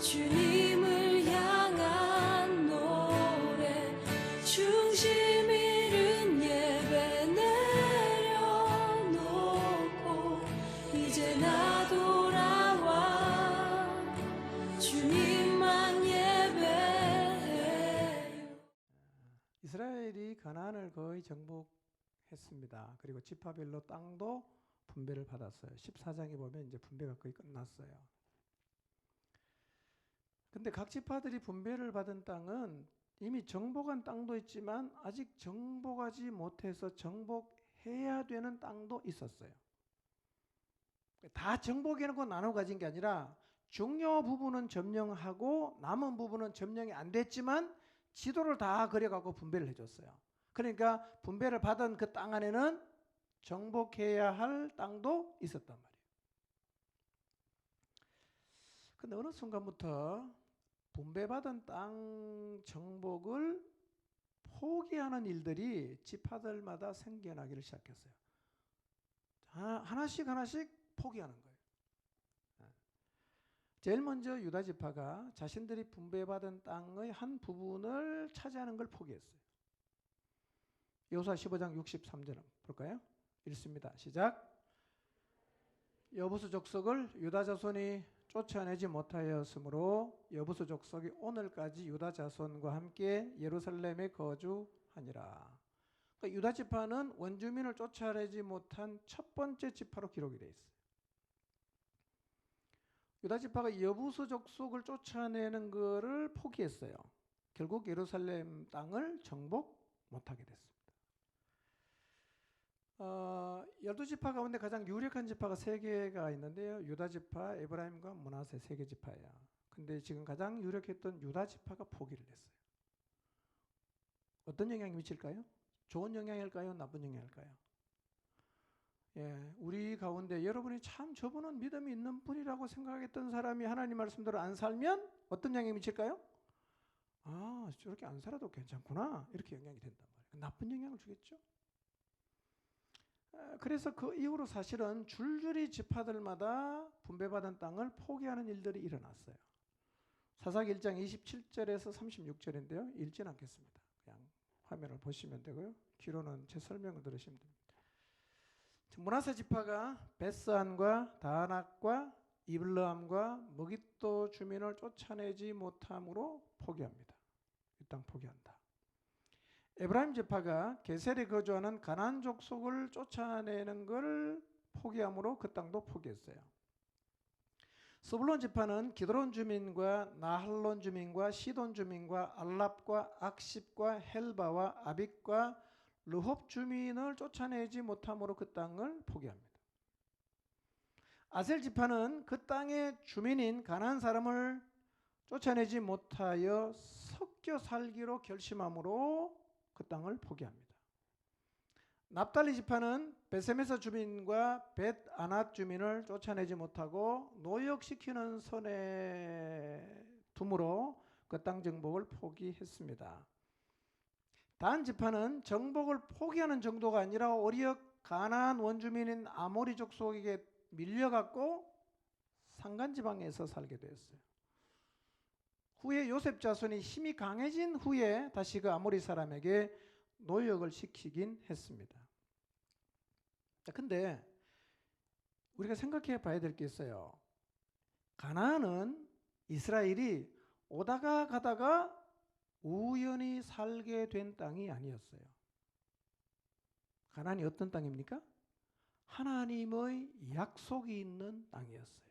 주님을 향한 노래 중심 잃은 예배 내려놓고 이제 나 돌아와 주님만 예배해요. 이스라엘이 가나안을 거의 정복했습니다. 그리고 지파별로 땅도 분배를 받았어요. 14장에 보면 이제 분배가 거의 끝났어요. 근데 각 지파들이 분배를 받은 땅은 이미 정복한 땅도 있지만 아직 정복하지 못해서 정복해야 되는 땅도 있었어요. 다 정복해놓고 나눠 가진 게 아니라 중요 부분은 점령하고 남은 부분은 점령이 안 됐지만 지도를 다 그려갖고 분배를 해줬어요. 그러니까 분배를 받은 그 땅 안에는 정복해야 할 땅도 있었단 말이에요. 근데 어느 순간부터 분배받은 땅 정복을 포기하는 일들이 지파들마다 생겨나기를 시작했어요. 하나씩 포기하는 거예요. 제일 먼저 유다 지파가 자신들이 분배받은 땅의 한 부분을 차지하는 걸 포기했어요. 여호수아 15장 63절 볼까요? 읽습니다. 시작. 여부수 족속을 유다 자손이 쫓아내지 못하였으므로 여부수 족속이 오늘까지 유다 자손과 함께 예루살렘에 거주하니라. 그러니까 유다 지파는 원주민을 쫓아내지 못한 첫 번째 지파로 기록이 되어 있어요. 유다 지파가 여부수 족속을 쫓아내는 것을 포기했어요. 결국 예루살렘 땅을 정복 못하게 됐습니다. 12지파 가운데 가장 유력한 지파가 3개가 있는데요. 유다 지파, 에브라임과 므낫세 3개 지파예요. 근데 지금 가장 유력했던 유다 지파가 포기를 했어요. 어떤 영향이 미칠까요? 좋은 영향일까요? 나쁜 영향일까요? 예, 우리 가운데 여러분이 참 저분은 믿음이 있는 분이라고 생각했던 사람이 하나님 말씀대로 안 살면 어떤 영향이 미칠까요? 아, 저렇게 안 살아도 괜찮구나. 이렇게 영향이 된단 말이에요. 나쁜 영향을 주겠죠? 그래서 그 이후로 사실은 줄줄이 지파들마다 분배받은 땅을 포기하는 일들이 일어났어요. 사사기 1장 27절에서 36절인데요. 읽지는 않겠습니다. 그냥 화면을 보시면 되고요. 뒤로는 제 설명을 들으시면 됩니다. 므낫세 지파가 베스안과 다낙과 이블르함과 머깃도 주민을 쫓아내지 못함으로 포기합니다. 이 땅 포기한다. 에브라임 지파가 게셀에 거주하는 가나안 족속을 쫓아내는 걸 포기함으로 그 땅도 포기했어요. 스불론 지파는 기드론 주민과 나할론 주민과 시돈 주민과 알랍과 악십과 헬바와 아빅과 르홉 주민을 쫓아내지 못함으로 그 땅을 포기합니다. 아셀 지파는 그 땅의 주민인 가나안 사람을 쫓아내지 못하여 섞여 살기로 결심함으로 그 땅을 포기합니다. 납달리 지파는 베세메서 주민과 벳아낫 주민을 쫓아내지 못하고 노역시키는 손에 둠으로 그 땅 정복을 포기했습니다. 단 지파는 정복을 포기하는 정도가 아니라 오히려 가나안 원주민인 아모리 족속에게 밀려갖고 산간지방에서 살게 되었어요. 후에 요셉 자손이 힘이 강해진 후에 다시 그 아모리 사람에게 노역을 시키긴 했습니다. 근데 우리가 생각해 봐야 될 게 있어요. 가나안은 이스라엘이 오다가 가다가 우연히 살게 된 땅이 아니었어요. 가나안이 어떤 땅입니까? 하나님의 약속이 있는 땅이었어요.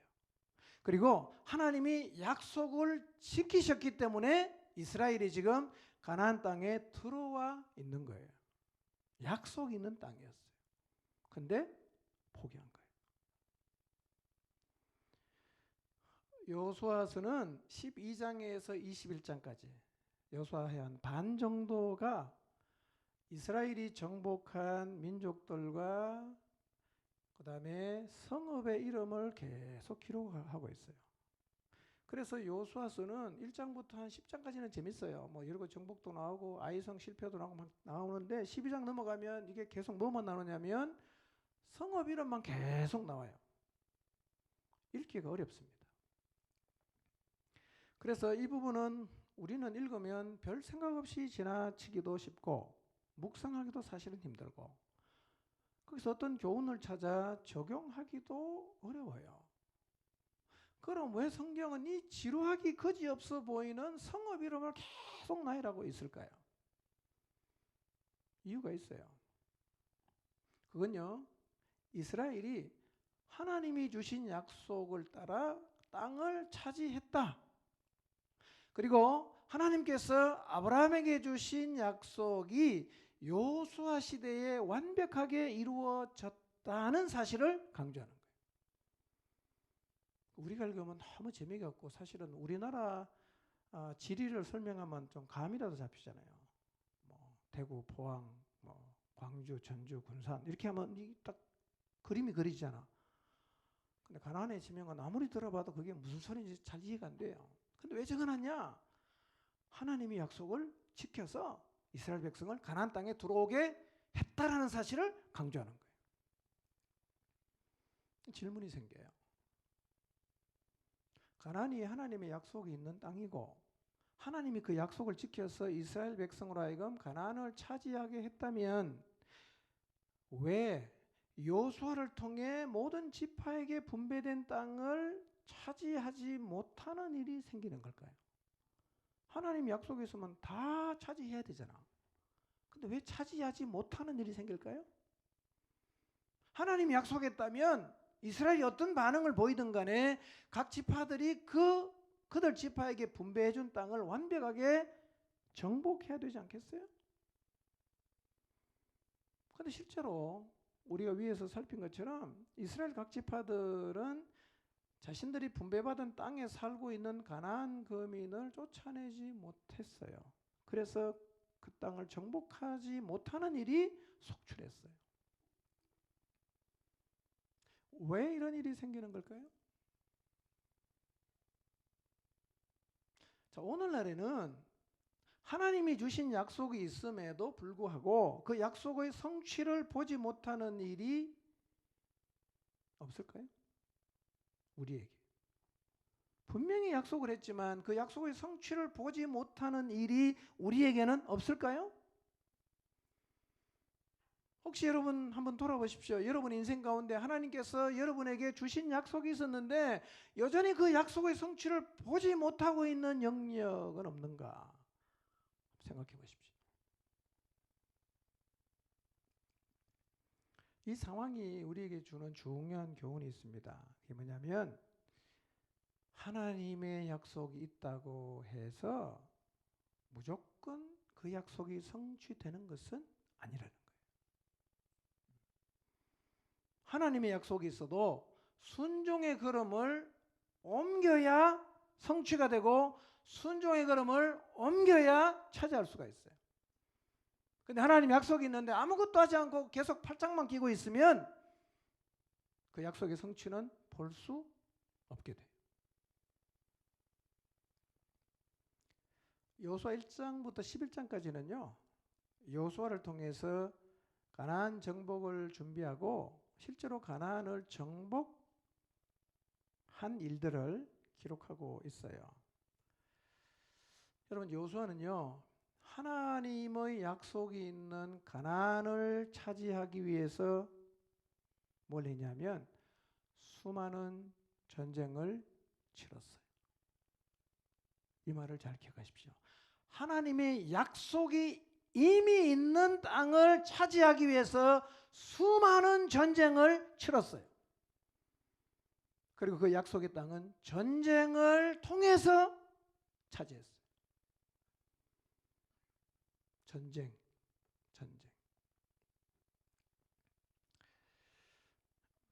그리고 하나님이 약속을 지키셨기 때문에 이스라엘이 지금 가나안 땅에 들어와 있는 거예요. 약속이 있는 땅이었어요. 근데 포기한 거예요. 여호수아서는 12장에서 21장까지 여호수아의 한 반 정도가 이스라엘이 정복한 민족들과 그 다음에 성읍의 이름을 계속 기록하고 있어요. 그래서 여호수아서는 1장부터 한 10장까지는 재밌어요. 뭐 여러 정복도 나오고 아이성 실패도 나오고 막 나오는데 12장 넘어가면 이게 계속 뭐만 나오냐면 성읍 이름만 계속 나와요. 읽기가 어렵습니다. 그래서 이 부분은 우리는 읽으면 별 생각 없이 지나치기도 쉽고 묵상하기도 사실은 힘들고 거기서 어떤 교훈을 찾아 적용하기도 어려워요. 그럼 왜 성경은 이 지루하기 그지없어 보이는 성읍 이름을 계속 나열하고 있을까요? 이유가 있어요. 그건요, 이스라엘이 하나님이 주신 약속을 따라 땅을 차지했다. 그리고 하나님께서 아브라함에게 주신 약속이 여호수아 시대에 완벽하게 이루어졌다는 사실을 강조하는 거예요. 우리가 읽으면 너무 재미가 없고 사실은 우리나라 지리를 설명하면 좀 감이라도 잡히잖아요. 뭐 대구, 포항, 뭐 광주, 전주, 군산 이렇게 하면 딱 그림이 그리잖아. 근데 가나안의 지명은 아무리 들어봐도 그게 무슨 소리인지 잘 이해가 안 돼요. 근데 왜 적어놨냐? 하나님이 약속을 지켜서 이스라엘 백성을 가나안 땅에 들어오게 했다라는 사실을 강조하는 거예요. 질문이 생겨요. 가나안이 하나님의 약속이 있는 땅이고 하나님이 그 약속을 지켜서 이스라엘 백성으로 하여금 가나안을 차지하게 했다면 왜 여호수아를 통해 모든 지파에게 분배된 땅을 차지하지 못하는 일이 생기는 걸까요? 하나님 약속이 있으면 다 차지해야 되잖아. 근데 왜 차지하지 못하는 일이 생길까요? 하나님이 약속했다면 이스라엘이 어떤 반응을 보이든 간에 각 지파들이 그들 지파에게 분배해 준 땅을 완벽하게 정복해야 되지 않겠어요? 근데 실제로 우리가 위에서 살핀 것처럼 이스라엘 각 지파들은 자신들이 분배받은 땅에 살고 있는 가나안 거민을 쫓아내지 못했어요. 그래서 그 땅을 정복하지 못하는 일이 속출했어요. 왜 이런 일이 생기는 걸까요? 자, 오늘날에는 하나님이 주신 약속이 있음에도 불구하고 그 약속의 성취를 보지 못하는 일이 없을까요? 우리에게. 분명히 약속을 했지만 그 약속의 성취를 보지 못하는 일이 우리에게는 없을까요? 혹시 여러분 한번 돌아보십시오. 여러분 인생 가운데 하나님께서 여러분에게 주신 약속이 있었는데 여전히 그 약속의 성취를 보지 못하고 있는 영역은 없는가? 생각해 보십시오. 이 상황이 우리에게 주는 중요한 교훈이 있습니다. 그게 뭐냐면 하나님의 약속이 있다고 해서 무조건 그 약속이 성취되는 것은 아니라는 거예요. 하나님의 약속이 있어도 순종의 걸음을 옮겨야 성취가 되고 순종의 걸음을 옮겨야 차지할 수가 있어요. 근데 하나님 약속이 있는데 아무것도 하지 않고 계속 팔짱만 끼고 있으면 그 약속의 성취는 볼 수 없게 돼요. 여호수아 1장부터 11장까지는요. 여호수아를 통해서 가나안 정복을 준비하고 실제로 가나안을 정복한 일들을 기록하고 있어요. 여러분 여호수아는요. 하나님의 약속이 있는 가나안을 차지하기 위해서 뭘 했냐면 수많은 전쟁을 치렀어요. 이 말을 잘 기억하십시오. 하나님의 약속이 이미 있는 땅을 차지하기 위해서 수많은 전쟁을 치렀어요. 그리고 그 약속의 땅은 전쟁을 통해서 차지했어요. 전쟁.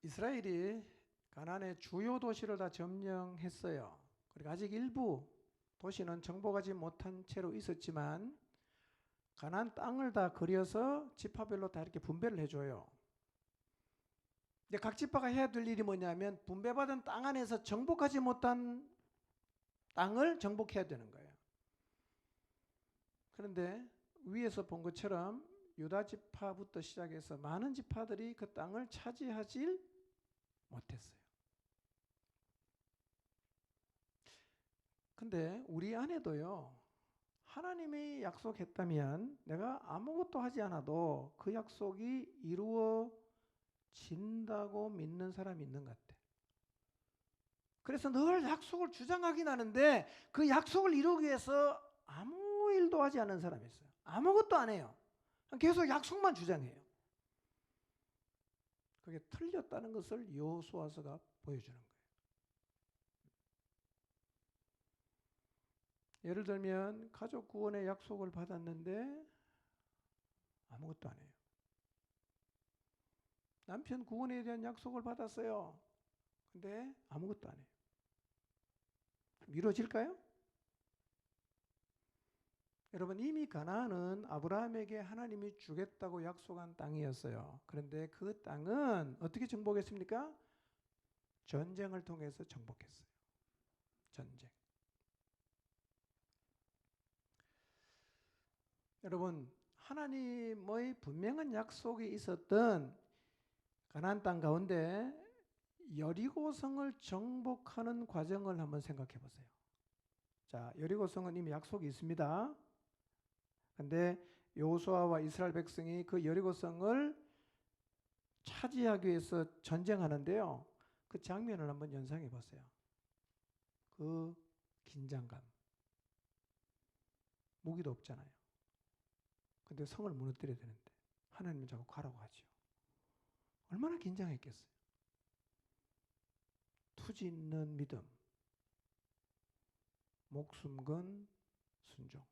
이스라엘이 가나안의 주요 도시를 다 점령했어요. 그리고 아직 일부 도시는 정복하지 못한 채로 있었지만 가나안 땅을 다 그려서 지파별로 다 이렇게 분배를 해줘요. 근데 각 지파가 해야 될 일이 뭐냐면 분배받은 땅 안에서 정복하지 못한 땅을 정복해야 되는 거예요. 그런데 위에서 본 것처럼 유다 지파부터 시작해서 많은 지파들이 그 땅을 차지하지 못했어요. 근데 우리 안에도요, 하나님이 약속했다면 내가 아무것도 하지 않아도 그 약속이 이루어진다고 믿는 사람이 있는 것 같아. 그래서 늘 약속을 주장하긴 하는데 그 약속을 이루기 위해서 아무 일도 하지 않는 사람이 있어요. 아무것도 안 해요. 계속 약속만 주장해요. 그게 틀렸다는 것을 여호수아서가 보여주는 거예요. 예를 들면 가족 구원의 약속을 받았는데 아무것도 안 해요. 남편 구원에 대한 약속을 받았어요. 근데 아무것도 안 해요. 이루어질까요? 여러분, 이미 가나안은 아브라함에게 하나님이 주겠다고 약속한 땅이었어요. 그런데 그 땅은 어떻게 정복했습니까? 전쟁을 통해서 정복했어요. 전쟁. 여러분, 하나님의 분명한 약속이 있었던 가나안 땅 가운데 여리고성을 정복하는 과정을 한번 생각해 보세요. 자, 여리고성은 이미 약속이 있습니다. 근데 여호수아와 이스라엘 백성이 그 여리고성을 차지하기 위해서 전쟁하는데요. 그 장면을 한번 연상해 보세요. 그 긴장감. 무기도 없잖아요. 근데 성을 무너뜨려야 되는데 하나님은 자꾸 가라고 하죠. 얼마나 긴장했겠어요. 투지 있는 믿음, 목숨 건 순종.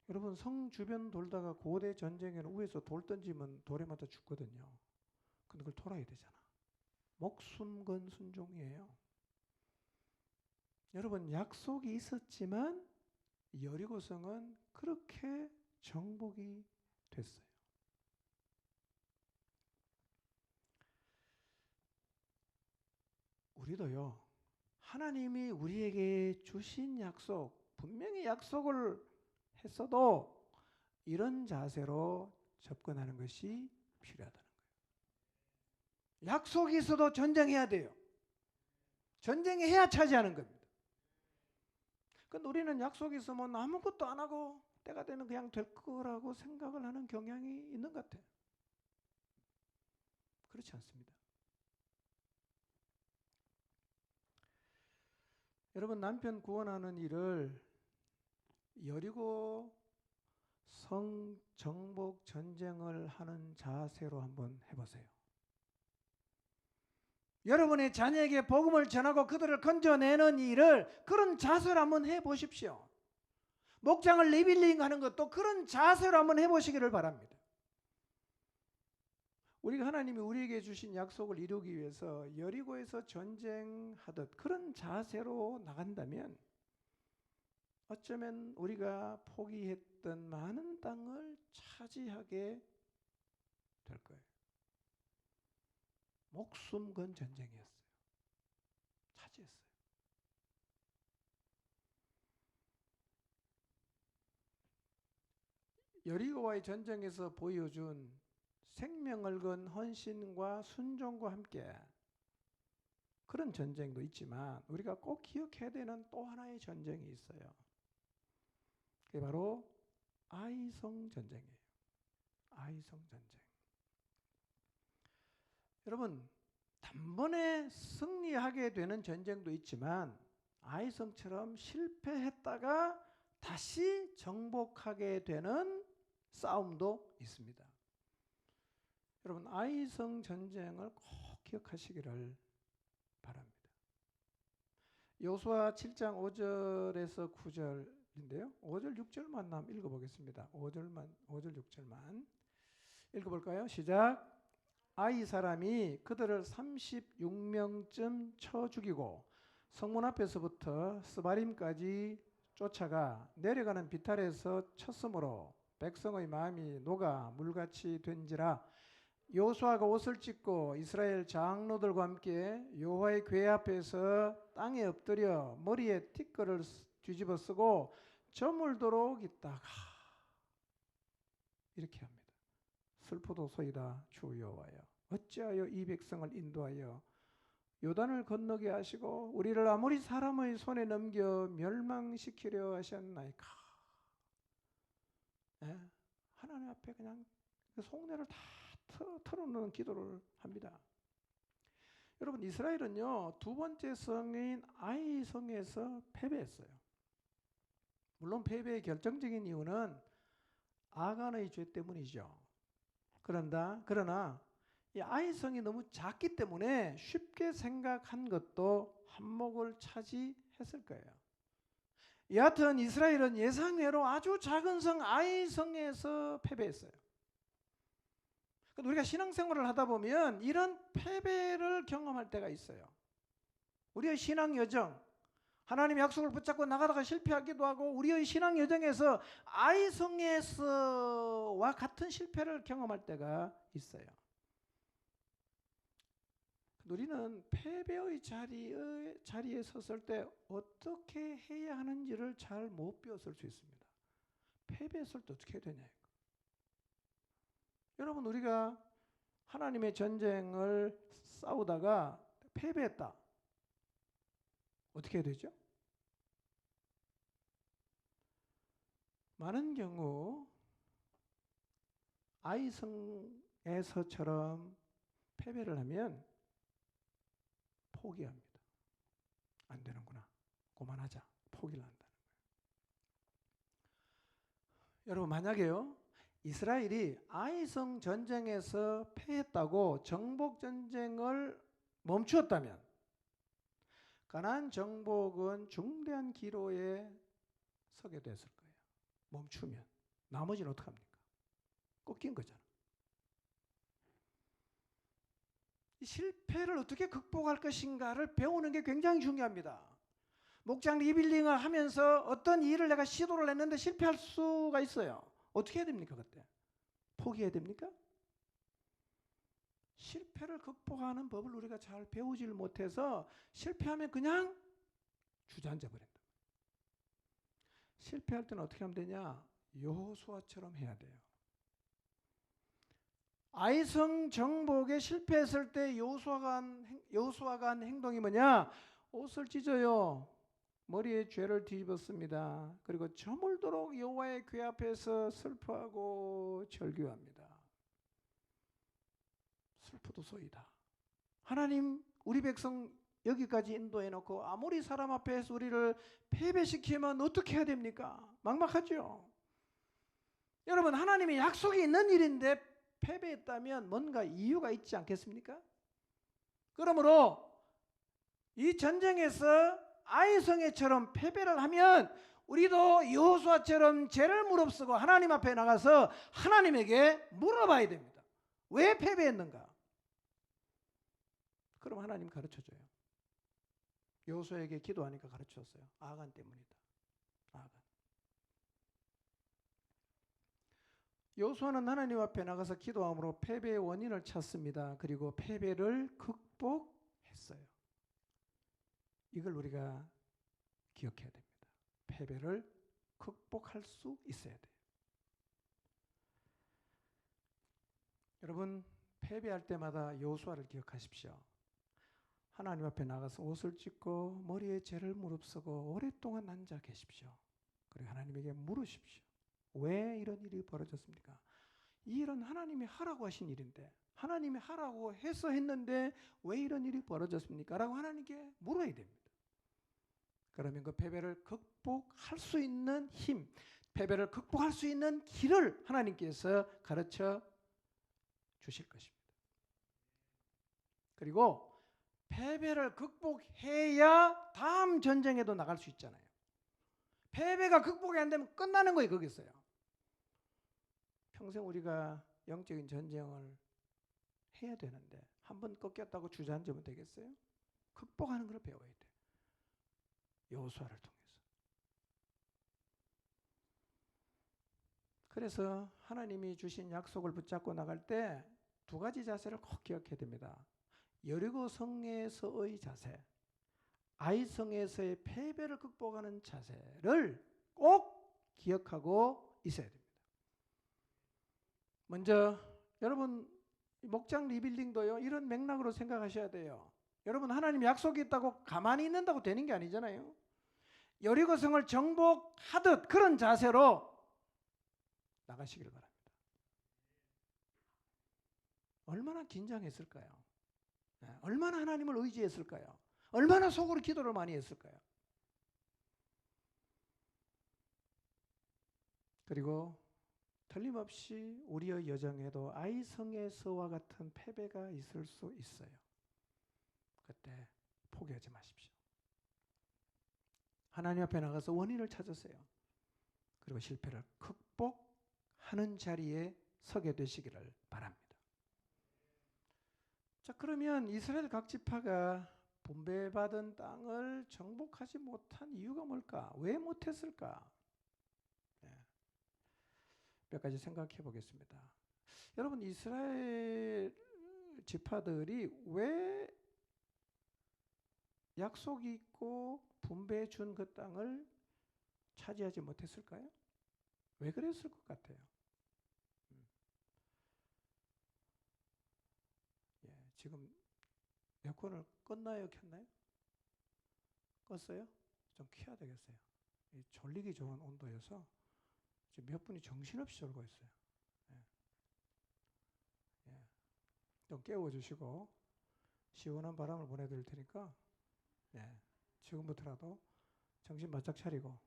여러분, 성 주변 돌다가 고대 전쟁에는 위에서 돌 던지면 돌에 맞아 죽거든요. 근데 그걸 돌아야 되잖아. 목숨 건 순종이에요. 여러분, 약속이 있었지만 여리고성은 그렇게 정복이 됐어요. 우리도요, 하나님이 우리에게 주신 약속, 분명히 약속을 했어도 이런 자세로 접근하는 것이 필요하다는 거예요. 약속이 있어도 전쟁해야 돼요. 전쟁해야 차지하는 겁니다. 근데 우리는 약속이 있으면 아무것도 안 하고 때가 되면 그냥 될 거라고 생각을 하는 경향이 있는 것 같아요. 그렇지 않습니다. 여러분, 남편 구원하는 일을 여리고 성 정복 전쟁을 하는 자세로 한번 해보세요. 여러분의 자녀에게 복음을 전하고 그들을 건져내는 일을 그런 자세로 한번 해보십시오. 목장을 리빌링 하는 것도 그런 자세로 한번 해보시기를 바랍니다. 우리가 하나님이 우리에게 주신 약속을 이루기 위해서 여리고에서 전쟁하듯 그런 자세로 나간다면 어쩌면 우리가 포기했던 많은 땅을 차지하게 될 거예요. 목숨 건 전쟁이었어요. 차지했어요. 여리고와의 전쟁에서 보여준 생명을 건 헌신과 순종과 함께 그런 전쟁도 있지만 우리가 꼭 기억해야 되는 또 하나의 전쟁이 있어요. 그게 바로 아이성 전쟁이에요. 아이성 전쟁. 여러분, 단번에 승리하게 되는 전쟁도 있지만 아이성처럼 실패했다가 다시 정복하게 되는 싸움도 있습니다. 여러분, 아이성 전쟁을 꼭 기억하시기를 바랍니다. 여호수아 7장 5절에서 9절인데요. 5절 6절만 한번 읽어보겠습니다. 5절 6절만 읽어볼까요? 시작. 아이 사람이 그들을 36명쯤 쳐 죽이고 성문 앞에서부터 스바림까지 쫓아가 내려가는 비탈에서 쳤으므로 백성의 마음이 녹아 물같이 된지라. 여호수아가 옷을 찢고 이스라엘 장로들과 함께 여호와의 궤 앞에서 땅에 엎드려 머리에 티끌을 뒤집어 쓰고 저물도록 있다가 이렇게 합니다. 슬프도소이다 주 여호와여, 어찌하여 이 백성을 인도하여 요단을 건너게 하시고 우리를 아무리 사람의 손에 넘겨 멸망시키려 하셨나이까. 예? 하나님 앞에 그냥 그 속내를 다 털어놓는 기도를 합니다. 여러분, 이스라엘은요, 두 번째 성인 아이 성에서 패배했어요. 물론 패배의 결정적인 이유는 아간의 죄 때문이죠. 그러나 이 아이 성이 너무 작기 때문에 쉽게 생각한 것도 한몫을 차지했을 거예요. 여하튼 이스라엘은 예상외로 아주 작은 성 아이 성에서 패배했어요. 우리가 신앙생활을 하다 보면 이런 패배를 경험할 때가 있어요. 우리의 신앙 여정, 하나님의 약속을 붙잡고 나가다가 실패하기도 하고 우리의 신앙 여정에서 아이성에서와 같은 실패를 경험할 때가 있어요. 우리는 패배의 자리에 섰을 때 어떻게 해야 하는지를 잘 못 배웠을 수 있습니다. 패배했을 때 어떻게 해야 되냐. 여러분, 우리가 하나님의 전쟁을 싸우다가 패배했다. 어떻게 해야 되죠? 많은 경우 아이성에서처럼 패배를 하면 포기합니다. 안 되는구나. 그만하자. 포기를 한다는 거예요. 여러분, 만약에요, 이스라엘이 아이성 전쟁에서 패했다고 정복 전쟁을 멈추었다면 가나안 정복은 중대한 기로에 서게 됐을 거예요. 멈추면. 나머지는 어떡합니까? 꺾인 거잖아. 이 실패를 어떻게 극복할 것인가를 배우는 게 굉장히 중요합니다. 목장 리빌딩을 하면서 어떤 일을 내가 시도를 했는데 실패할 수가 있어요. 어떻게 해야 됩니까? 그때 포기해야 됩니까? 실패를 극복하는 법을 우리가 잘 배우지를 못해서 실패하면 그냥 주저앉아 버린다. 실패할 때는 어떻게 하면 되냐? 여호수아처럼 해야 돼요. 아이성 정복에 실패했을 때 여호수아가 한 행동이 뭐냐? 옷을 찢어요. 머리에 죄를 뒤집었습니다. 그리고 저물도록 여호와의 궤 앞에서 슬퍼하고 절규합니다. 슬프도소이다. 하나님, 우리 백성 여기까지 인도해 놓고 아무리 사람 앞에서 우리를 패배시키면 어떻게 해야 됩니까? 막막하죠. 여러분, 하나님의 약속이 있는 일인데 패배했다면 뭔가 이유가 있지 않겠습니까? 그러므로 이 전쟁에서 아이성애처럼 패배를 하면 우리도 여호수아처럼 죄를 무릅쓰고 하나님 앞에 나가서 하나님에게 물어봐야 됩니다. 왜 패배했는가? 그럼 하나님 가르쳐줘요. 여호수아에게 기도하니까 가르쳤어요. 아간 때문이다. 아간. 여호수아는 하나님 앞에 나가서 기도함으로 패배의 원인을 찾습니다. 그리고 패배를 극복했어요. 이걸 우리가 기억해야 됩니다. 패배를 극복할 수 있어야 돼요. 여러분, 패배할 때마다 여호수아를 기억하십시오. 하나님 앞에 나가서 옷을 찢고 머리에 죄를 무릅쓰고 오랫동안 앉아 계십시오. 그리고 하나님에게 물으십시오. 왜 이런 일이 벌어졌습니까? 이 일은 하나님이 하라고 하신 일인데, 하나님이 하라고 해서 했는데 왜 이런 일이 벌어졌습니까? 라고 하나님께 물어야 됩니다. 그러면 그 패배를 극복할 수 있는 힘, 패배를 극복할 수 있는 길을 하나님께서 가르쳐 주실 것입니다. 그리고 패배를 극복해야 다음 전쟁에도 나갈 수 있잖아요. 패배가 극복이 안 되면 끝나는 거예요. 거기서요. 평생 우리가 영적인 전쟁을 해야 되는데 한번 꺾였다고 주저앉으면 되겠어요? 극복하는 걸 배워야 돼요. 여호수아를 통해서. 그래서 하나님이 주신 약속을 붙잡고 나갈 때 두 가지 자세를 꼭 기억해야 됩니다. 여리고 성에서의 자세, 아이성에서의 패배를 극복하는 자세를 꼭 기억하고 있어야 됩니다. 먼저 여러분, 목장 리빌딩도요, 이런 맥락으로 생각하셔야 돼요. 여러분, 하나님 약속이 있다고 가만히 있는다고 되는 게 아니잖아요. 여리고성을 정복하듯 그런 자세로 나가시길 바랍니다. 얼마나 긴장했을까요? 얼마나 하나님을 의지했을까요? 얼마나 속으로 기도를 많이 했을까요? 그리고 틀림없이 우리의 여정에도 아이성에서와 같은 패배가 있을 수 있어요. 그때 포기하지 마십시오. 하나님 앞에 나가서 원인을 찾으세요. 그리고 실패를 극복하는 자리에 서게 되시기를 바랍니다. 자, 그러면 이스라엘 각 지파가 분배받은 땅을 정복하지 못한 이유가 뭘까? 왜 못했을까? 몇 가지 생각해 보겠습니다. 여러분, 이스라엘 지파들이 왜 약속이 있고 분배해 준 그 땅을 차지하지 못했을까요? 왜 그랬을 것 같아요? 지금 에어컨을 껐나요? 켰나요? 껐어요? 좀 켜야 되겠어요. 졸리기 좋은 온도여서 지금 몇 분이 정신없이 졸고 있어요. 좀 깨워주시고 시원한 바람을 보내드릴 테니까 지금부터라도 정신 바짝 차리고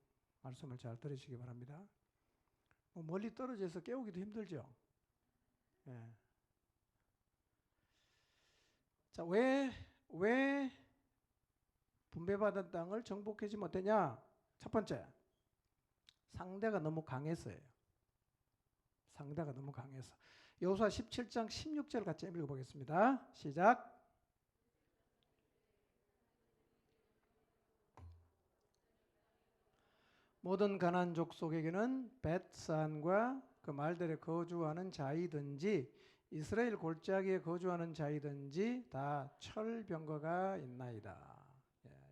말씀을 잘 들으시기 바랍니다. 멀리 떨어져서 깨우기도 힘들죠. 자, 왜 분배받은 땅을 정복하지 못했냐? 첫 번째, 상대가 너무 강했어요. 상대가 너무 강해서. 여호수아 17장 16절 같이 읽어보겠습니다. 시작. 모든 가나안 족속에게는 벳산과 그 말들에 거주하는 자이든지 이스라엘 골짜기에 거주하는 자이든지 다 철병거가 있나이다.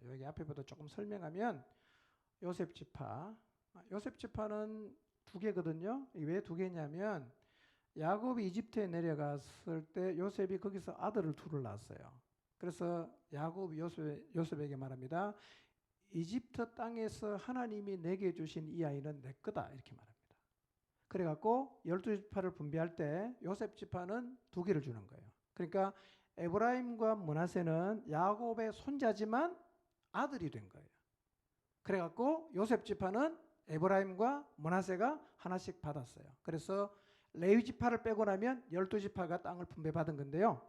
여기 앞에부터 조금 설명하면 요셉 지파는 두 개거든요. 왜 두 개냐면 야곱이 이집트에 내려갔을 때 요셉이 거기서 아들을 둘을 낳았어요. 그래서 야곱이 요셉에게 말합니다. 이집트 땅에서 하나님이 내게 주신 이 아이는 내 거다, 이렇게 말합니다. 그래갖고 12지파를 분배할 때 요셉 지파는 두 개를 주는 거예요. 그러니까 에브라임과 므낫세는 야곱의 손자지만 아들이 된 거예요. 그래갖고 요셉 지파는 에브라임과 므낫세가 하나씩 받았어요. 그래서 레위 지파를 빼고 나면 12지파가 땅을 분배받은 건데요.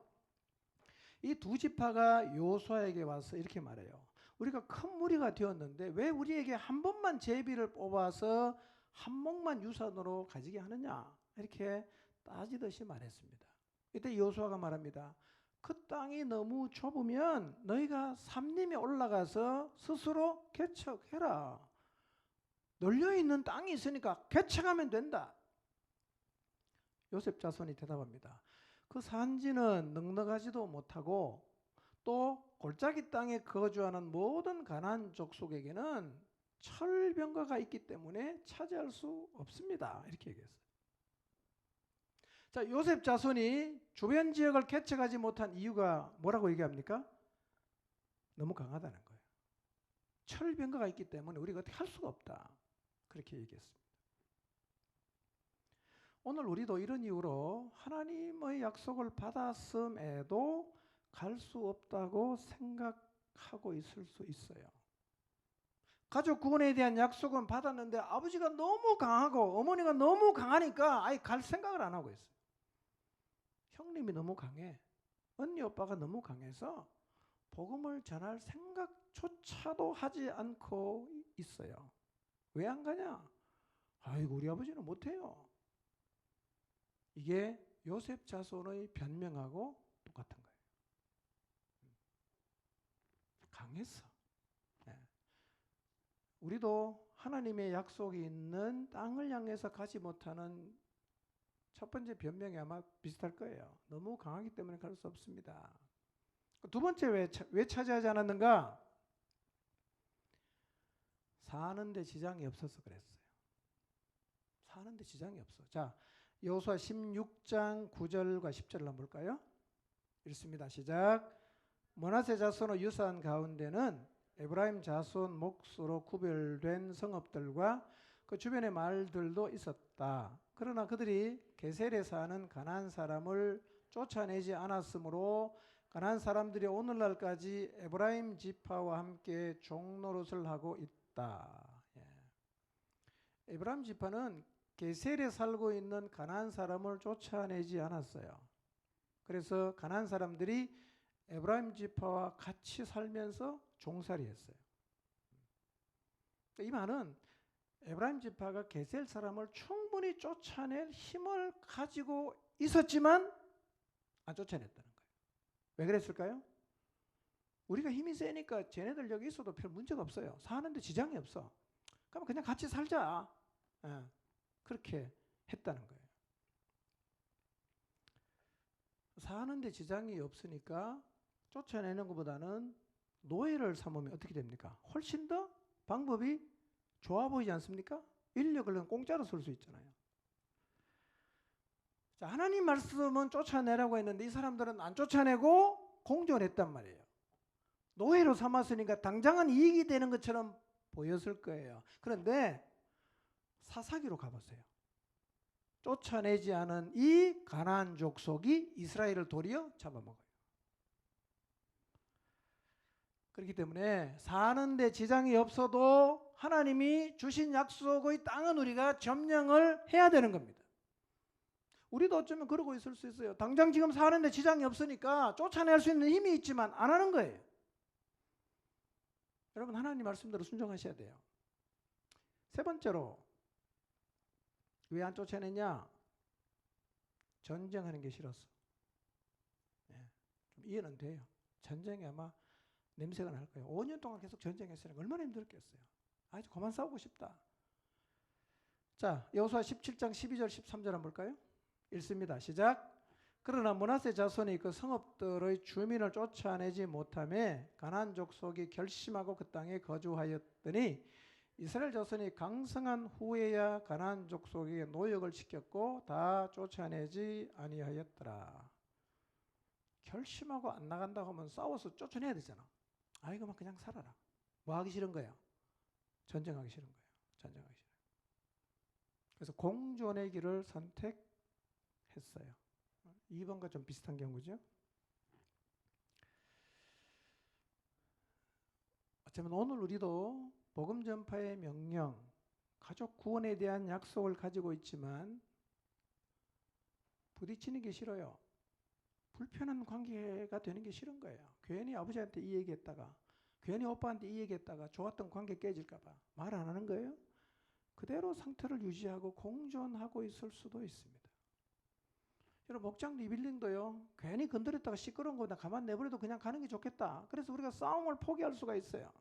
이 두 지파가 여호수아에게 와서 이렇게 말해요. 우리가 큰 무리가 되었는데 왜 우리에게 한 번만 제비를 뽑아서 한 몫만 유산으로 가지게 하느냐, 이렇게 따지듯이 말했습니다. 이때 여호수아가 말합니다. 그 땅이 너무 좁으면 너희가 산림에 올라가서 스스로 개척해라. 널려있는 땅이 있으니까 개척하면 된다. 요셉 자손이 대답합니다. 그 산지는 넉넉하지도 못하고 또 골짜기 땅에 거주하는 모든 가나안 족속에게는 철병거가 있기 때문에 차지할 수 없습니다. 이렇게 얘기했어요. 자, 요셉 자손이 주변 지역을 개척하지 못한 이유가 뭐라고 얘기합니까? 너무 강하다는 거예요. 철병거가 있기 때문에 우리가 어떻게 할 수가 없다. 그렇게 얘기했습니다. 오늘 우리도 이런 이유로 하나님의 약속을 받았음에도 갈 수 없다고 생각하고 있을 수 있어요. 가족 구원에 대한 약속은 받았는데 아버지가 너무 강하고 어머니가 너무 강하니까 아예 갈 생각을 안 하고 있어요. 형님이 너무 강해. 언니 오빠가 너무 강해서 복음을 전할 생각조차도 하지 않고 있어요. 왜 안 가냐? 아이고, 우리 아버지는 못해요. 이게 요셉 자손의 변명하고 똑같은 거예요. 강했어. 우리도 하나님의 약속이 있는 땅을 향해서 가지 못하는 첫 번째 변명이 아마 비슷할 거예요. 너무 강하기 때문에 갈 수 없습니다. 두 번째, 왜 차지하지 않았는가? 사는데 지장이 없어서 그랬어요. 사는데 지장이 없어. 자, 여호수아 16장 9절과 10절을 한번 볼까요? 읽습니다. 시작. 므낫세 자손의 유산 가운데는 에브라임 자손 몫으로 구별된 성읍들과 그 주변의 마을들도 있었다. 그러나 그들이 게셀에 사는 가나안 사람을 쫓아내지 않았으므로 가나안 사람들이 오늘날까지 에브라임 지파와 함께 종노릇을 하고 있다. 에브라임 지파는 게셀에 살고 있는 가나안 사람을 쫓아내지 않았어요. 그래서 가나안 사람들이 에브라임 지파와 같이 살면서 종살이했어요. 이 말은 에브라임 지파가 게셀 사람을 충분히 쫓아낼 힘을 가지고 있었지만 안 쫓아냈다는 거예요. 왜 그랬을까요? 우리가 힘이 세니까 쟤네들 여기 있어도 별 문제가 없어요. 사는데 지장이 없어. 그럼 그냥 같이 살자. 그렇게 했다는 거예요. 사는데 지장이 없으니까 쫓아내는 것보다는 노예를 삼으면 어떻게 됩니까? 훨씬 더 방법이 좋아 보이지 않습니까? 인력을 공짜로 쓸 수 있잖아요. 자, 하나님 말씀은 쫓아내라고 했는데 이 사람들은 안 쫓아내고 공존했단 말이에요. 노예로 삼았으니까 당장은 이익이 되는 것처럼 보였을 거예요. 그런데 사사기로 가보세요. 쫓아내지 않은 이 가나안 족속이 이스라엘을 도리어 잡아먹어요. 그렇기 때문에 사는데 지장이 없어도 하나님이 주신 약속의 땅은 우리가 점령을 해야 되는 겁니다. 우리도 어쩌면 그러고 있을 수 있어요. 당장 지금 사는데 지장이 없으니까 쫓아낼 수 있는 힘이 있지만 안 하는 거예요. 여러분, 하나님 말씀대로 순종하셔야 돼요. 세 번째로, 왜 안 쫓아내냐? 전쟁하는 게 싫었어. 좀 이해는 돼요. 전쟁이 아마 냄새가 날 거예요. 5년 동안 계속 전쟁했으니까 얼마나 힘들었겠어요. 아주 그만 싸우고 싶다. 자, 여호수아 17장 12절 13절 한번 볼까요? 읽습니다. 시작. 그러나 므낫세 자손이 그 성읍들의 주민을 쫓아내지 못하며 가나안 족속이 결심하고 그 땅에 거주하였더니 이스라엘 자손이 강성한 후에야 가나안 족속에게 노역을 시켰고 다 쫓아내지 아니하였더라. 결심하고 안 나간다고 하면 싸워서 쫓아내야 되잖아. 이거만 그냥 살아라. 뭐 하기 싫은 거야? 전쟁하기 싫은 거예요. 전쟁하기 싫어요. 그래서 공존의 길을 선택했어요. 2번과 좀 비슷한 경우죠. 어쩌면 오늘 우리도 복음 전파의 명령, 가족 구원에 대한 약속을 가지고 있지만 부딪히는 게 싫어요. 불편한 관계가 되는 게 싫은 거예요. 괜히 아버지한테 이 얘기했다가, 괜히 오빠한테 이 얘기했다가 좋았던 관계 깨질까 봐 말 안 하는 거예요. 그대로 상태를 유지하고 공존하고 있을 수도 있습니다. 여러분, 목장 리빌딩도요, 괜히 건드렸다가 시끄러운 거다 가만 내버려도 그냥 가는 게 좋겠다. 그래서 우리가 싸움을 포기할 수가 있어요.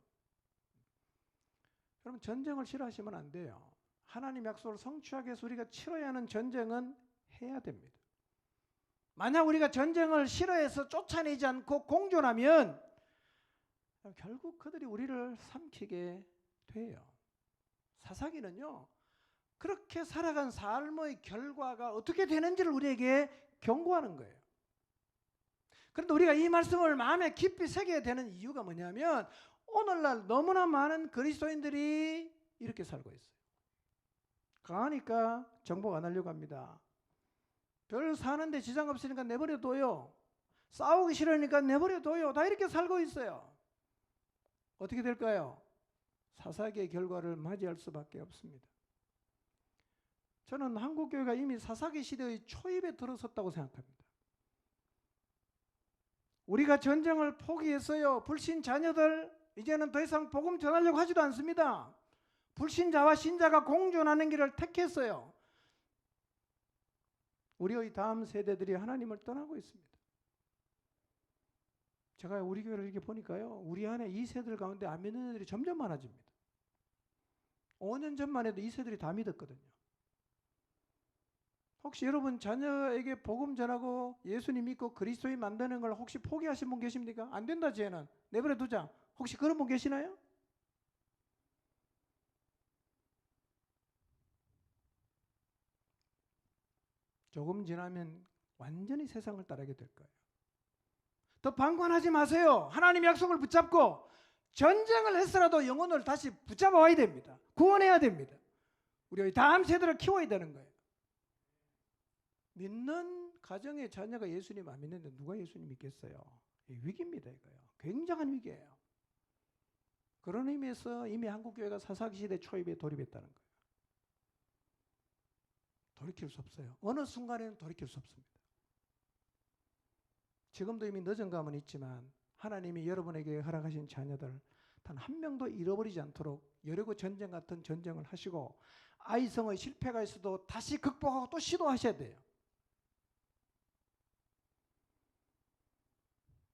여러분, 전쟁을 싫어하시면 안 돼요. 하나님 약속을 성취하기 위해서 우리가 치러야 하는 전쟁은 해야 됩니다. 만약 우리가 전쟁을 싫어해서 쫓아내지 않고 공존하면 결국 그들이 우리를 삼키게 돼요. 사사기는요, 그렇게 살아간 삶의 결과가 어떻게 되는지를 우리에게 경고하는 거예요. 그런데 우리가 이 말씀을 마음에 깊이 새겨야 되는 이유가 뭐냐면 오늘날 너무나 많은 그리스도인들이 이렇게 살고 있어요. 강하니까 정복 안 하려고 합니다. 별 사는데 지장 없으니까 내버려둬요. 싸우기 싫으니까 내버려둬요. 다 이렇게 살고 있어요. 어떻게 될까요? 사사기의 결과를 맞이할 수밖에 없습니다. 저는 한국교회가 이미 사사기 시대의 초입에 들어섰다고 생각합니다. 우리가 전쟁을 포기했어요. 불신 자녀들 이제는 더 이상 복음 전하려고 하지도 않습니다. 불신자와 신자가 공존하는 길을 택했어요. 우리의 다음 세대들이 하나님을 떠나고 있습니다. 제가 우리 교회를 이렇게 보니까요, 우리 안에 2세들 가운데 안 믿는 애들이 점점 많아집니다. 5년 전만 해도 2세들이 다 믿었거든요. 혹시 여러분 자녀에게 복음 전하고 예수님 믿고 그리스도인 만드는 걸 혹시 포기하신 분 계십니까? 안 된다 쟤는 내버려 두자. 혹시 그런 분 계시나요? 조금 지나면 완전히 세상을 따르게 될 거예요. 더 방관하지 마세요. 하나님 약속을 붙잡고 전쟁을 해서라도 영혼을 다시 붙잡아 와야 됩니다. 구원해야 됩니다. 우리 다음 세대를 키워야 되는 거예요. 믿는 가정의 자녀가 예수님 안 믿는데 누가 예수님 믿겠어요? 위기입니다. 이거요. 굉장한 위기예요. 그런 의미에서 이미 한국교회가 사사기시대 초입에 돌입했다는 거예요. 돌이킬 수 없어요. 어느 순간에는 돌이킬 수 없습니다. 지금도 이미 늦은 감은 있지만 하나님이 여러분에게 허락하신 자녀들 단 한 명도 잃어버리지 않도록 여리고 전쟁 같은 전쟁을 하시고 아이성의 실패가 있어도 다시 극복하고 또 시도하셔야 돼요.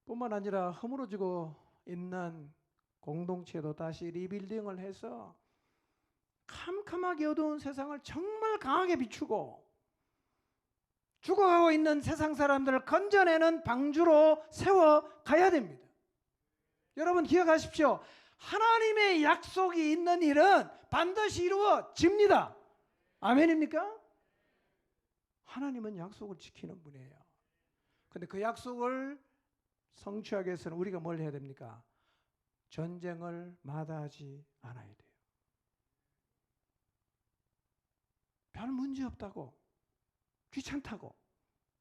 뿐만 아니라 허물어지고 있는 공동체도 다시 리빌딩을 해서 캄캄하게 어두운 세상을 정말 강하게 비추고 죽어가고 있는 세상 사람들을 건져내는 방주로 세워가야 됩니다. 여러분 기억하십시오. 하나님의 약속이 있는 일은 반드시 이루어집니다. 아멘입니까? 하나님은 약속을 지키는 분이에요. 그런데 그 약속을 성취하기 위해서는 우리가 뭘 해야 됩니까? 전쟁을 마다하지 않아야 돼요. 별 문제 없다고 귀찮다고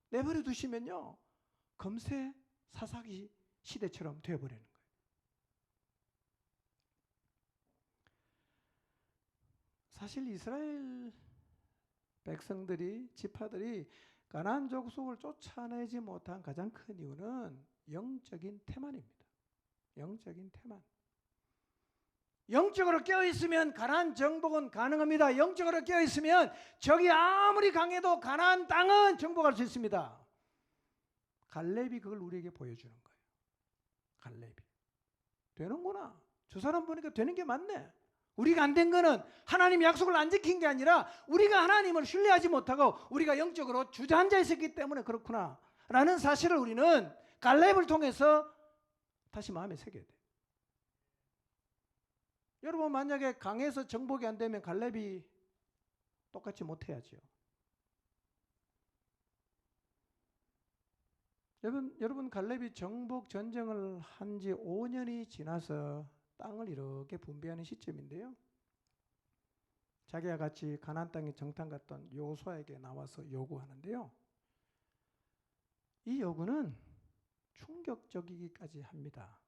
내버려 두시면요 금세 사사기 시대처럼 되어버리는 거예요. 사실 이스라엘 백성들이 지파들이 가나안 족속을 쫓아내지 못한 가장 큰 이유는 영적인 태만입니다. 영적인 태만. 영적으로 깨어있으면 가나안 정복은 가능합니다. 영적으로 깨어있으면 적이 아무리 강해도 가나안 땅은 정복할 수 있습니다. 갈렙이 그걸 우리에게 보여주는 거예요. 갈렙이 되는구나. 저 사람 보니까 되는 게 맞네. 우리가 안 된 거는 하나님 약속을 안 지킨 게 아니라 우리가 하나님을 신뢰하지 못하고 우리가 영적으로 주저앉아 있었기 때문에 그렇구나 라는 사실을 우리는 갈렙을 통해서 다시 마음에 새겨야 돼요. 여러분 만약에 강해서 정복이 안 되면 갈렙이 똑같이 못해야죠. 여러분 갈렙이 정복 전쟁을 한 지 5년이 지나서 땅을 이렇게 분배하는 시점인데요. 자기와 같이 가나안 땅에 정탐 갔던 여호수아에게 나와서 요구하는데요. 이 요구는 충격적이기까지 합니다.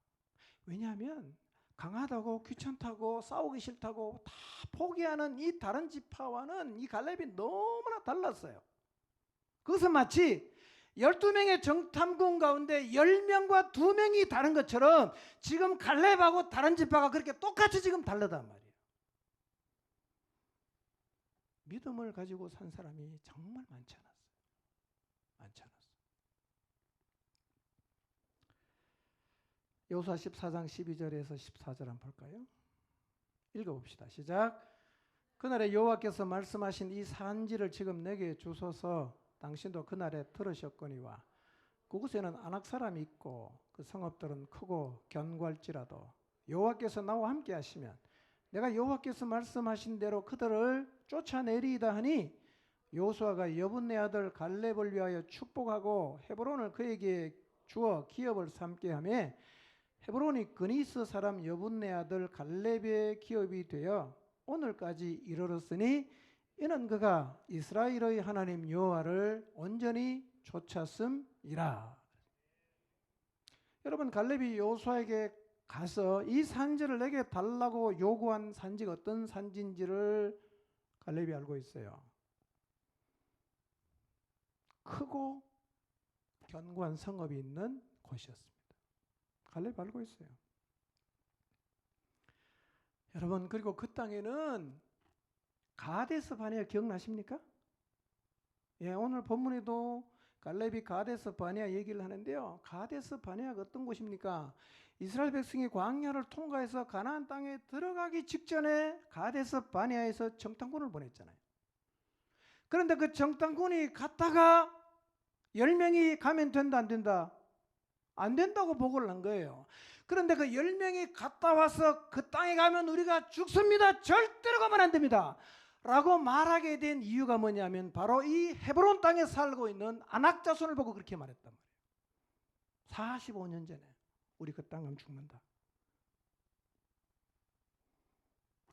왜냐하면 강하다고 귀찮다고 싸우기 싫다고 다 포기하는 이 다른 지파와는 이 갈렙이 너무나 달랐어요. 그것은 마치 12명의 정탐꾼 가운데 10명과 2명이 다른 것처럼 지금 갈렙하고 다른 지파가 그렇게 똑같이 지금 다르단 말이에요. 믿음을 가지고 산 사람이 정말 많지 않았어요. 많지 않았어요. 여호수아 14장 12절에서 14절 한번 볼까요? 읽어봅시다. 시작. 그날에 여호와께서 말씀하신 이 산지를 지금 내게 주소서 당신도 그날에 들으셨거니와 그곳에는 아낙 사람이 있고 그 성읍들은 크고 견고할지라도 여호와께서 나와 함께 하시면 내가 여호와께서 말씀하신 대로 그들을 쫓아내리이다 하니 여호수아가 여분네 아들 갈렙을 위하여 축복하고 헤브론을 그에게 주어 기업을 삼게 하며 헤브론이 그니스 사람 여분네 아들 갈렙의 기업이 되어 오늘까지 이르렀으니 이는 그가 이스라엘의 하나님 여호와를 온전히 쫓았음이라. 여러분 갈렙이 여호수아에게 가서 이 산지를 내게 달라고 요구한 산지가 어떤 산지인지를 갈렙이 알고 있어요. 크고 견고한 성읍이 있는 곳이었습니다. 갈렙이 알고 있어요. 여러분 그리고 그 땅에는 가데스 바네아 기억나십니까? 예, 오늘 본문에도 갈렙이 가데스 바네아 얘기를 하는데요. 가데스 바네아가 어떤 곳입니까? 이스라엘 백성이 광야를 통과해서 가나안 땅에 들어가기 직전에 가데스 바네아에서 정탐꾼을 보냈잖아요. 그런데 그 정탐꾼이 갔다가 10명이 가면 된다 안 된다? 안 된다고 보고를 한 거예요. 그런데 그 10명이 갔다 와서 그 땅에 가면 우리가 죽습니다. 절대로 가면 안 됩니다. 라고 말하게 된 이유가 뭐냐면 바로 이 헤브론 땅에 살고 있는 아낙 자손을 보고 그렇게 말했단 말이에요. 45년 전에 우리 그 땅 가면 죽는다.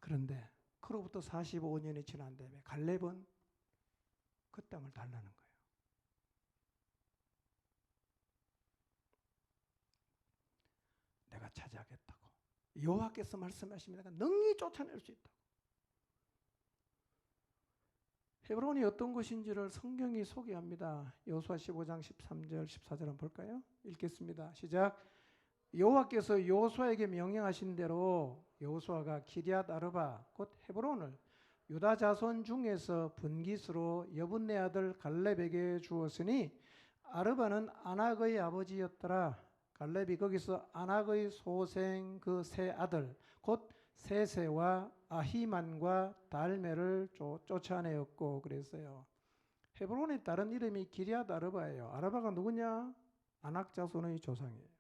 그런데 그로부터 45년이 지난 다음에 갈렙은 그 땅을 달라는 거예요. 내가 차지하겠다고. 여호와께서 말씀하십니다. 능히 쫓아낼 수 있다고. 헤브론이 어떤 곳인지를 성경이 소개합니다. 여호수아 15장 13절 14절 한번 볼까요? 읽겠습니다. 시작. 여호와께서 여호수아에게 명령하신 대로 여호수아가 기럇 아르바 곧 헤브론을 유다 자손 중에서 분깃으로 여분네 아들 갈렙에게 주었으니 아르바는 아낙의 아버지였더라. 갈렙이 거기서 아낙의 소생 그 세 아들 곧 세세와 아히만과 달메를 쫓아내었고 그랬어요. 헤브론의 다른 이름이 기럇 아르바예요. 아르바가 누구냐? 아낙 자손의 조상이에요.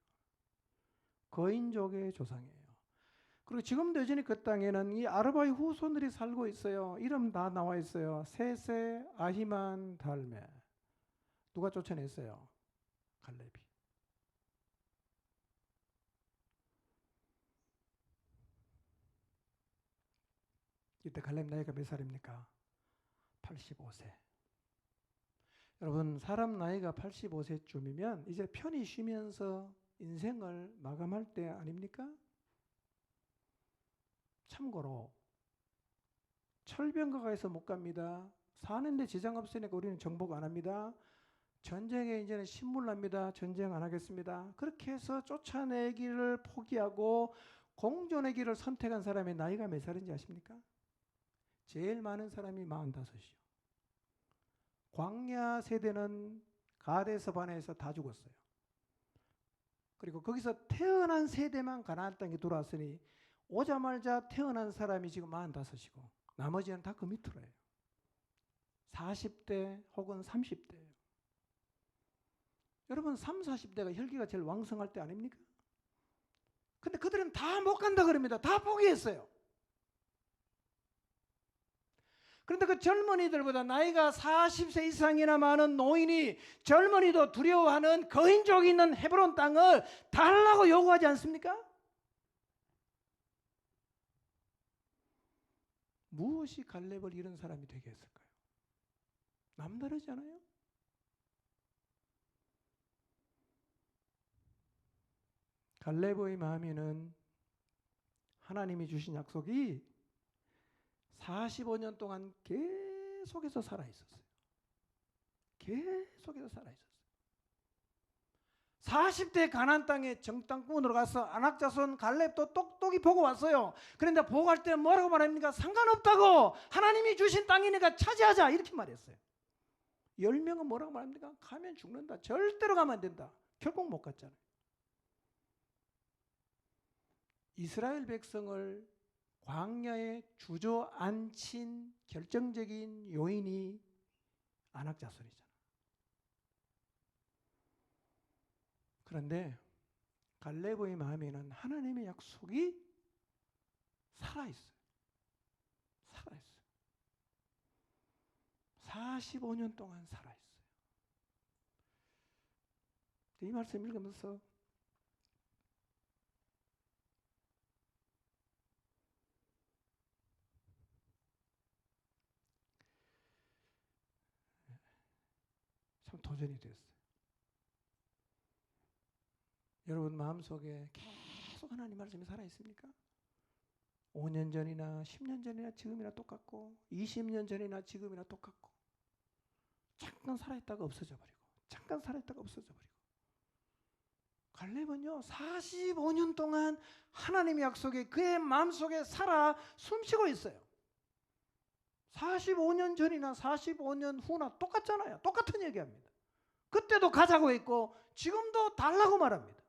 거인족의 조상이에요. 그리고 지금도 여전히 그 땅에는 이 아르바의 후손들이 살고 있어요. 이름 다 나와 있어요. 세세, 아히만, 달메. 누가 쫓아냈어요? 갈렙이. 이때 갈렙 나이가 몇 살입니까? 85세. 여러분, 사람 나이가 85세쯤이면 이제 편히 쉬면서 인생을 마감할 때 아닙니까? 참고로 철병가가에서 못 갑니다. 사는데 지장 없으니까 우리는 정복 안 합니다. 전쟁에 이제는 신물납니다. 전쟁 안 하겠습니다. 그렇게 해서 쫓아내기를 포기하고 공존의 길을 선택한 사람의 나이가 몇 살인지 아십니까? 제일 많은 사람이 45이요. 광야 세대는 가데스 바네에서 다 죽었어요. 그리고 거기서 태어난 세대만 가나안 땅에 들어왔으니 오자마자 태어난 사람이 지금 45이고 나머지는 다 그 밑으로예요. 40대 혹은 30대예요. 여러분 30, 40대가 혈기가 제일 왕성할 때 아닙니까? 근데 그들은 다 못 간다 그럽니다. 다 포기했어요. 그런데 그 젊은이들보다 나이가 40세 이상이나 많은 노인이 젊은이도 두려워하는 거인족이 있는 헤브론 땅을 달라고 요구하지 않습니까? 무엇이 갈렙을 이런 사람이 되게 했을까요? 남다르지 않아요? 갈렙의 마음에는 하나님이 주신 약속이 45년 동안 계속해서 살아있었어요. 계속해서 살아있었어요. 40대 가나안 땅에 정탐꾼으로 가서 아낙 자손 갈렙도 똑똑히 보고 왔어요. 그런데 보고 갈 때 뭐라고 말합니까? 상관없다고. 하나님이 주신 땅이니까 차지하자. 이렇게 말했어요. 10명은 뭐라고 말합니까? 가면 죽는다. 절대로 가면 안 된다. 결국 못 갔잖아요. 이스라엘 백성을 광야에 주저앉힌 결정적인 요인이 아낙 자손이잖아. 그런데 갈렙의 마음에는 하나님의 약속이 살아있어요. 살아있어요. 45년 동안 살아있어요. 이 말씀 읽으면서 참 도전이 됐어요. 여러분 마음속에 계속 하나님 말씀이 살아있습니까? 5년 전이나 10년 전이나 지금이나 똑같고 20년 전이나 지금이나 똑같고 잠깐 살아있다가 없어져 버리고 잠깐 살아있다가 없어져 버리고 갈렙은요 45년 동안 하나님의 약속에 그의 마음속에 살아 숨쉬고 있어요. 45년 전이나 45년 후나 똑같잖아요. 똑같은 얘기합니다. 그때도 가자고 했고 지금도 달라고 말합니다.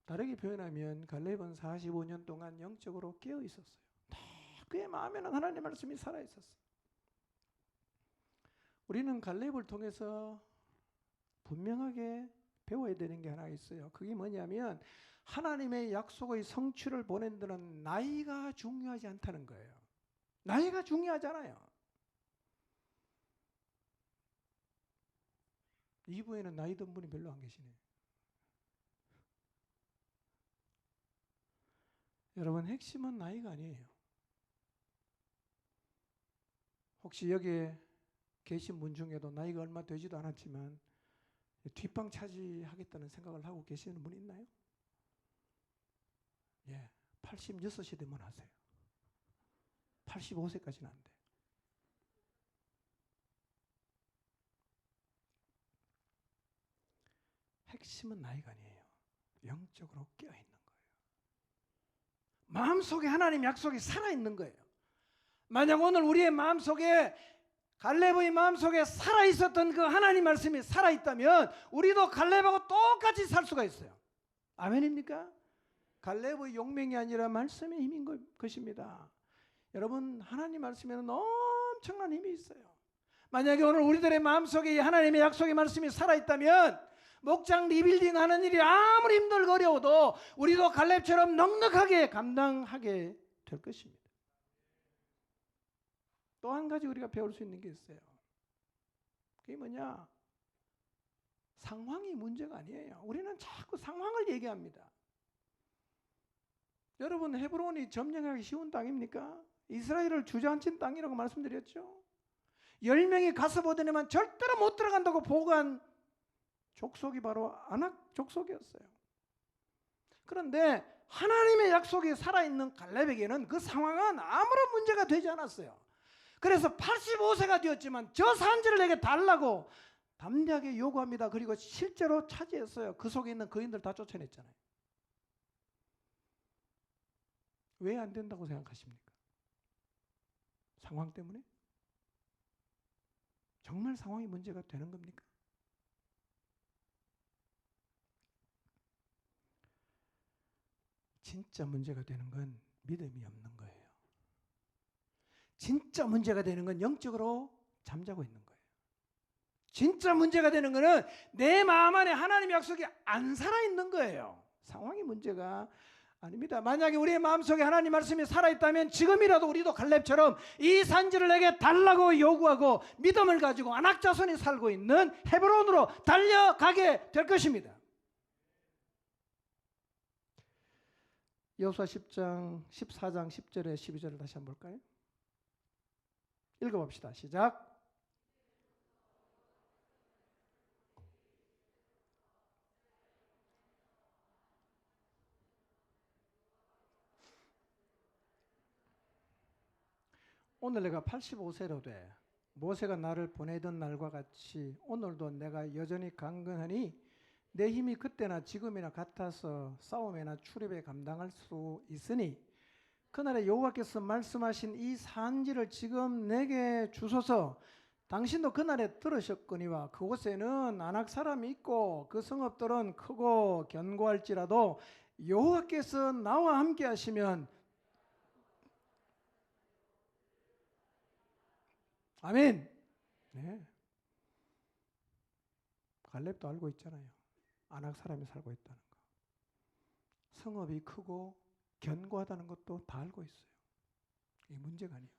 다르게 표현하면 갈렙은 45년 동안 영적으로 깨어 있었어요. 그의 마음에는 하나님의 말씀이 살아 있었어요. 우리는 갈렙을 통해서 분명하게 배워야 되는 게 하나 있어요. 그게 뭐냐면 하나님의 약속의 성취를 보낸 데는 나이가 중요하지 않다는 거예요. 나이가 중요하잖아요. 이부에는 나이 든 분이 별로 안 계시네. 여러분, 핵심은 나이가 아니에요. 혹시 여기에 계신 분 중에도 나이가 얼마 되지도 않았지만 뒷방 차지하겠다는 생각을 하고 계시는 분 있나요? 예, 86이 되면 하세요. 85세까지는 안 돼. 핵심은 나이가 아니에요. 영적으로 깨어있는 거예요. 마음속에 하나님 약속이 살아있는 거예요. 만약 오늘 우리의 마음속에 갈렙의 마음속에 살아있었던 그 하나님 말씀이 살아있다면 우리도 갈렙하고 똑같이 살 수가 있어요. 아멘입니까? 갈렙의 용맹이 아니라 말씀의 힘인 것입니다. 여러분, 하나님 말씀에는 엄청난 힘이 있어요. 만약에 오늘 우리들의 마음속에 하나님의 약속의 말씀이 살아있다면 목장 리빌딩 하는 일이 아무리 힘들고 어려워도 우리도 갈렙처럼 넉넉하게 감당하게 될 것입니다. 또 한 가지 우리가 배울 수 있는 게 있어요. 그게 뭐냐? 상황이 문제가 아니에요. 우리는 자꾸 상황을 얘기합니다. 여러분, 헤브론이 점령하기 쉬운 땅입니까? 이스라엘을 주저앉힌 땅이라고 말씀드렸죠. 10명이 가서 보더니만 절대로 못 들어간다고 보고한 족속이 바로 아낙 족속이었어요. 그런데 하나님의 약속이 살아있는 갈렙에게는 그 상황은 아무런 문제가 되지 않았어요. 그래서 85세가 되었지만 저 산지를 내게 달라고 담대하게 요구합니다. 그리고 실제로 차지했어요. 그 속에 있는 거인들 다 쫓아냈잖아요. 왜 안 된다고 생각하십니까? 상황 때문에? 정말 상황이 문제가 되는 겁니까? 진짜 문제가 되는 건 믿음이 없는 거예요. 진짜 문제가 되는 건 영적으로 잠자고 있는 거예요. 진짜 문제가 되는 거는 내 마음 안에 하나님의 약속이 안 살아있는 거예요. 상황이 문제가 아닙니다. 만약에 우리의 마음속에 하나님 말씀이 살아있다면 지금이라도 우리도 갈렙처럼 이 산지를 내게 달라고 요구하고 믿음을 가지고 아낙 자손이 살고 있는 헤브론으로 달려가게 될 것입니다. 여호수아 10장 14장 10절에 12절을 다시 한번 볼까요? 읽어봅시다. 시작. 오늘 내가 85세로 돼 모세가 나를 보내던 날과 같이 오늘도 내가 여전히 강건하니 내 힘이 그때나 지금이나 같아서 싸움이나 출입에 감당할 수 있으니 그날에 여호와께서 말씀하신 이 산지를 지금 내게 주소서. 당신도 그날에 들으셨거니와 그곳에는 아낙 사람이 있고 그 성읍들은 크고 견고할지라도 여호와께서 나와 함께 하시면 아멘. 네. 갈렙도 알고 있잖아요. 아낙 사람이 살고 있다는 거. 성읍이 크고 견고하다는 것도 다 알고 있어요. 이게 문제가 아니에요.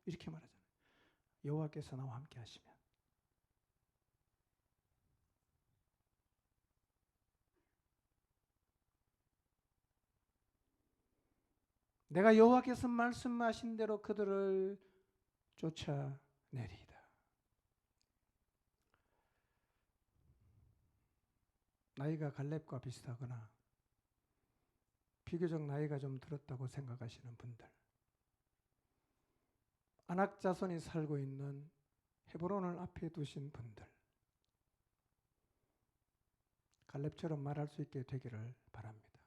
이렇게 말하잖아요. 여호와께서 나와 함께 하시면. 내가 여호와께서 말씀하신 대로 그들을 쫓아내리이다. 나이가 갈렙과 비슷하거나 비교적 나이가 좀 들었다고 생각하시는 분들, 아낙 자손이 살고 있는 헤브론을 앞에 두신 분들, 갈렙처럼 말할 수 있게 되기를 바랍니다.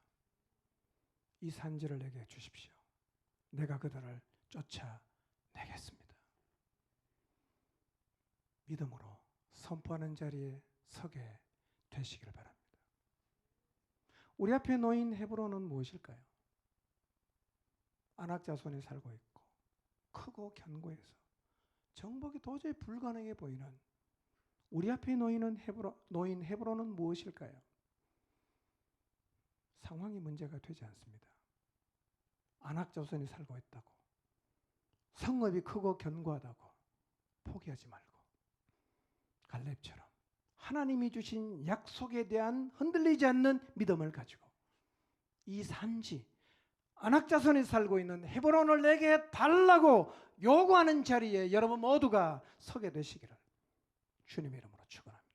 이 산지를 내게 주십시오. 내가 그들을 쫓아내겠습니다. 믿음으로 선포하는 자리에 서게 되시기를 바랍니다. 우리 앞에 놓인 헤브론은 무엇일까요? 아낙 자손이 살고 있고 크고 견고해서 정복이 도저히 불가능해 보이는 우리 앞에 놓인 헤브론은 무엇일까요? 상황이 문제가 되지 않습니다. 아낙 자손이 살고 있다고, 성읍이 크고 견고하다고 포기하지 말고 갈렙처럼 하나님이 주신 약속에 대한 흔들리지 않는 믿음을 가지고 이 산지 안악자손이 살고 있는 헤브론을 내게 달라고 요구하는 자리에 여러분 모두가 서게 되시기를 주님의 이름으로 축원합니다.